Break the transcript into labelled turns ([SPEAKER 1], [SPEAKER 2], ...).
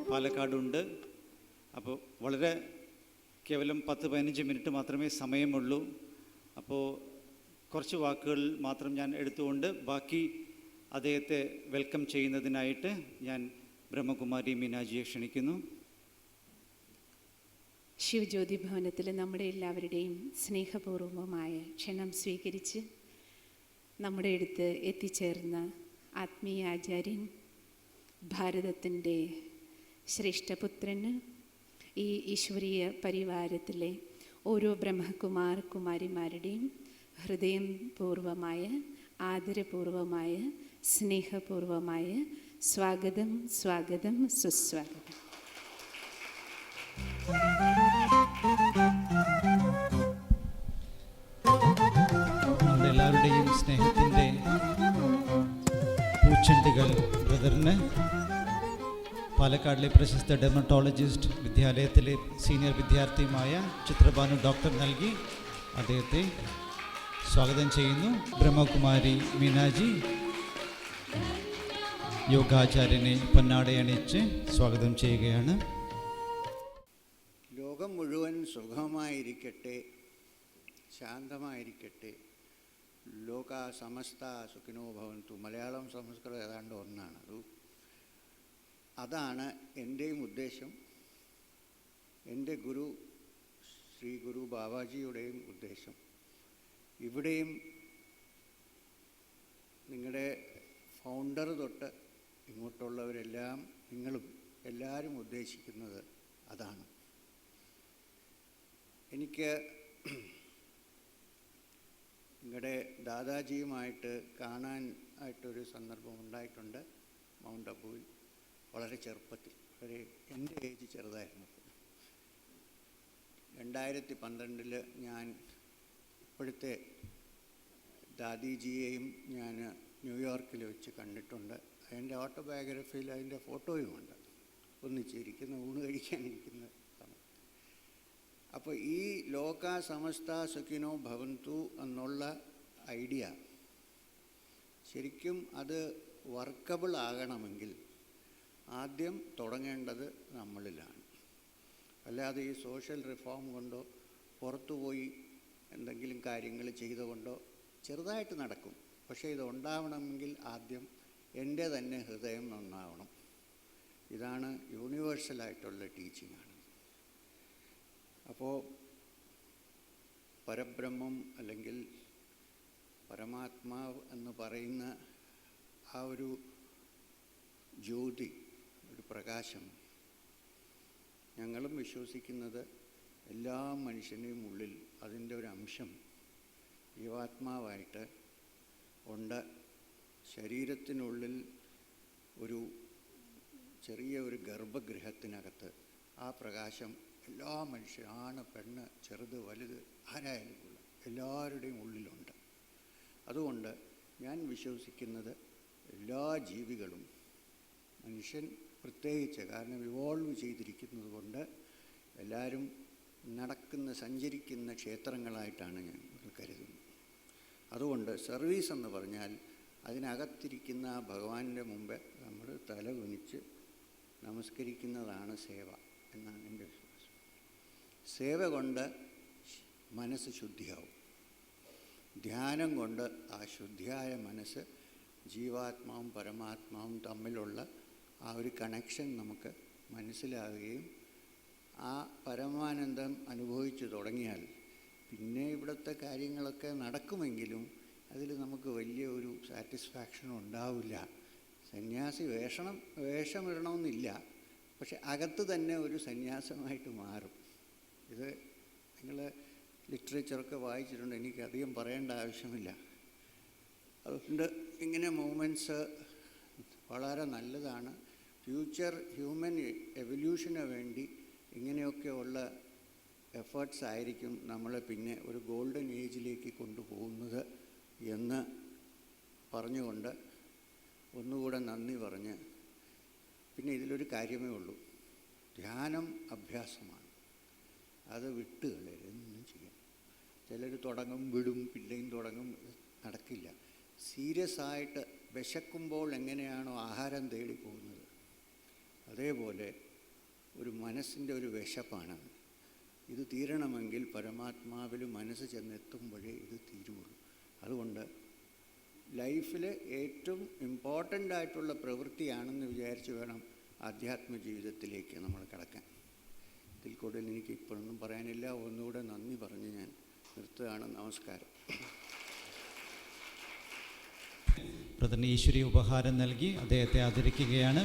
[SPEAKER 1] പാലക്കാടുണ്ട്. അപ്പോൾ വളരെ കേവലം 10-15 മിനിറ്റ് മാത്രമേ സമയമുള്ളൂ. അപ്പോൾ കുറച്ച് വാക്കുകൾ മാത്രം ഞാൻ എടുത്തുകൊണ്ട് ബാക്കി അദ്ദേഹത്തെ വെൽക്കം ചെയ്യുന്നതിനായിട്ട് ഞാൻ ബ്രഹ്മകുമാരി മീനാജിയെ ക്ഷണിക്കുന്നു.
[SPEAKER 2] ശിവജ്യോതി ഭവനത്തിൽ നമ്മുടെ എല്ലാവരുടെയും സ്നേഹപൂർവമായ ക്ഷണം സ്വീകരിച്ച് നമ്മുടെ അടുത്ത് എത്തിച്ചേർന്ന ആത്മീയ ആചാര്യൻ, ഭാരതത്തിൻ്റെ ശ്രേഷ്ഠപുത്രന്, ഈ ഈശ്വരീയ പരിവാരത്തിലെ ഓരോ ബ്രഹ്മകുമാർ കുമാരിമാരുടെയും ഹൃദയം പൂർവമായ ആദരപൂർവമായ സ്നേഹപൂർവമായ സ്വാഗതം, സ്വാഗതം, സുസ്വാഗതം.
[SPEAKER 1] നമ്മുടെ എല്ലാവരുടെയും സ്നേഹത്തിൻ്റെ പൂച്ചെണ്ടുകൾ ബ്രദറിന് പാലക്കാടിലെ പ്രശസ്ത ഡെർമറ്റോളജിസ്റ്റ് വിദ്യാലയത്തിലെ സീനിയർ വിദ്യാർത്ഥിയുമായ ചിത്രഭാനു ഡോക്ടർ നൽകി അദ്ദേഹത്തെ സ്വാഗതം ചെയ്യുന്നു. ബ്രഹ്മകുമാരി മീനാജി യോഗാചാര്യനെ പൊന്നാടയണിച്ച് സ്വാഗതം ചെയ്യുകയാണ്.
[SPEAKER 3] ലോകം മുഴുവൻ സുഖമായിരിക്കട്ടെ, ശാന്തമായിരിക്കട്ടെ. ലോക സമസ്ത സുഖിനോ ഭവന്തു. മലയാളം സംസ്കൃതം ഏതാണ്ട് ഒന്നാണ്. അതാണ് എൻ്റെയും ഉദ്ദേശം. എൻ്റെ ഗുരു ശ്രീ ഗുരു ബാബാജിയുടെയും ഉദ്ദേശം. ഇവിടെയും നിങ്ങളുടെ ഫൗണ്ടർ തൊട്ട് ഇങ്ങോട്ടുള്ളവരെല്ലാം, നിങ്ങളും എല്ലാവരും ഉദ്ദേശിക്കുന്നത് അതാണ്. എനിക്ക് നിങ്ങളുടെ ദാദാജിയുമായിട്ട് കാണാൻ ആയിട്ടൊരു സന്ദർഭം ഉണ്ടായിട്ടുണ്ട് മൗണ്ട് അബുവിൽ. വളരെ ചെറുപ്പത്തിൽ, എൻ്റെ ഏജ് ചെറുതായിരുന്നു. 2012 ഞാൻ ഇപ്പോഴത്തെ ദാദിജിയെയും ഞാൻ ന്യൂയോർക്കിൽ വെച്ച് കണ്ടിട്ടുണ്ട്. അതിൻ്റെ ഓട്ടോബയോഗ്രഫിയിൽ അതിൻ്റെ ഫോട്ടോയുമുണ്ട്. ഒന്നിച്ചിരിക്കുന്ന, ഊണ് കഴിക്കാനിരിക്കുന്ന സമയം. അപ്പോൾ ഈ ലോക സമസ്ത സുഖിനോ ഭവന്തു എന്നുള്ള ഐഡിയ ശരിക്കും അത് വർക്കബിൾ ആകണമെങ്കിൽ ആദ്യം തുടങ്ങേണ്ടത് നമ്മളിലാണ്. അല്ലാതെ ഈ സോഷ്യൽ റിഫോം കൊണ്ടോ പുറത്തുപോയി എന്തെങ്കിലും കാര്യങ്ങൾ ചെയ്തുകൊണ്ടോ ചെറുതായിട്ട് നടക്കും. പക്ഷേ ഇത് ഉണ്ടാവണമെങ്കിൽ ആദ്യം എൻ്റെ തന്നെ ഹൃദയം നന്നാവണം. ഇതാണ് യൂണിവേഴ്സലായിട്ടുള്ള ടീച്ചിങ്ങാണ്. അപ്പോൾ പരബ്രഹ്മം അല്ലെങ്കിൽ പരമാത്മാവ് എന്ന് പറയുന്ന ആ ഒരു ജ്യോതി, ഒരു പ്രകാശം, ഞങ്ങളും വിശ്വസിക്കുന്നത് എല്ലാ മനുഷ്യൻ്റെയും ഉള്ളിൽ അതിൻ്റെ ഒരു അംശം ജീവാത്മാവായിട്ട് ഉണ്ട്. ശരീരത്തിനുള്ളിൽ ഒരു ചെറിയ ഒരു ഗർഭഗൃഹത്തിനകത്ത് ആ പ്രകാശം എല്ലാ മനുഷ്യരും, ആണ് പെണ്ണ്, ചെറുത് വലുത്, ആരായാലും എല്ലാവരുടെയും ഉള്ളിലുണ്ട്. അതുകൊണ്ട് ഞാൻ വിശ്വസിക്കുന്നത് എല്ലാ ജീവികളും, മനുഷ്യൻ പ്രത്യേകിച്ച്, കാരണം ഇവോൾവ് ചെയ്തിരിക്കുന്നത് കൊണ്ട് എല്ലാവരും നടക്കുന്ന, സഞ്ചരിക്കുന്ന ക്ഷേത്രങ്ങളായിട്ടാണ് ഞങ്ങൾ കരുതുന്നത്. അതുകൊണ്ട് സർവീസ് എന്ന് പറഞ്ഞാൽ അതിനകത്തിരിക്കുന്ന ഭഗവാന്റെ മുമ്പ് നമ്മൾ തല കുനിച്ച് നമസ്കരിക്കുന്നതാണ് സേവ എന്നാണ് എൻ്റെ വിശ്വാസം. സേവ കൊണ്ട് മനസ്സ് ശുദ്ധിയാവും. ധ്യാനം കൊണ്ട് ആ ശുദ്ധിയായ മനസ്സ് ജീവാത്മാവും പരമാത്മാവും തമ്മിലുള്ള ആ ഒരു കണക്ഷൻ നമുക്ക് മനസ്സിലാവുകയും ആ പരമാനന്ദം അനുഭവിച്ചു തുടങ്ങിയാൽ പിന്നെ ഇവിടുത്തെ കാര്യങ്ങളൊക്കെ നടക്കുമെങ്കിലും അതിൽ നമുക്ക് വലിയ ഒരു സാറ്റിസ്ഫാക്ഷൻ ഉണ്ടാവില്ല. സന്യാസി വേഷമിടണമെന്നില്ല, പക്ഷെ അകത്ത് തന്നെ ഒരു സന്യാസമായിട്ട് മാറും. ഇത് നിങ്ങൾ ലിറ്ററേച്ചറൊക്കെ വായിച്ചിട്ടുണ്ട്, എനിക്കധികം പറയേണ്ട ആവശ്യമില്ല. അതുകൊണ്ട് ഇങ്ങനെ മൂമെൻറ്റ്സ് വളരെ നല്ലതാണ്. ഫ്യൂച്ചർ ഹ്യൂമൻ എവല്യൂഷന് വേണ്ടി ഇങ്ങനെയൊക്കെയുള്ള എഫേർട്സ് ആയിരിക്കും നമ്മളെ പിന്നെ ഒരു ഗോൾഡൻ ഏജിലേക്ക് കൊണ്ടുപോകുന്നത് എന്ന് പറഞ്ഞുകൊണ്ട് ഒന്നുകൂടെ നന്ദി പറഞ്ഞ്, പിന്നെ ഇതിലൊരു കാര്യമേ ഉള്ളൂ, ധ്യാനം അഭ്യാസമാണ്. അത് വിട്ട് കളയരുതൊന്നും ചെയ്യാം. ചിലർ തുടങ്ങും, വിടും, പിന്നെയും തുടങ്ങും, നടക്കില്ല. സീരിയസ് ആയിട്ട് വിശക്കുമ്പോൾ എങ്ങനെയാണോ ആഹാരം തേടി പോകുന്നത്, അതേപോലെ ഒരു മനസ്സിൻ്റെ ഒരു വിശപ്പാണത്. ഇത് തീരണമെങ്കിൽ പരമാത്മാവിൽ മനസ്സ് ചെന്നെത്തുമ്പോഴേ ഇത് തീരുള്ളൂ. അതുകൊണ്ട് ലൈഫിൽ ഏറ്റവും ഇമ്പോർട്ടൻ്റ് ആയിട്ടുള്ള പ്രവൃത്തിയാണെന്ന് വിചാരിച്ച് വേണം ആധ്യാത്മ ജീവിതത്തിലേക്ക് നമ്മൾ കടക്കാൻ. ഇതിൽ കൂടുതൽ എനിക്ക് ഇപ്പോഴൊന്നും പറയാനില്ല. ഒന്നുകൂടെ നന്ദി പറഞ്ഞ് ഞാൻ നിർത്തുകയാണ്. നമസ്കാരം.
[SPEAKER 1] ബ്രദറിന് ഈശ്വരീയ ഉപഹാരം നൽകി അദ്ദേഹത്തെ ആദരിക്കുകയാണ്.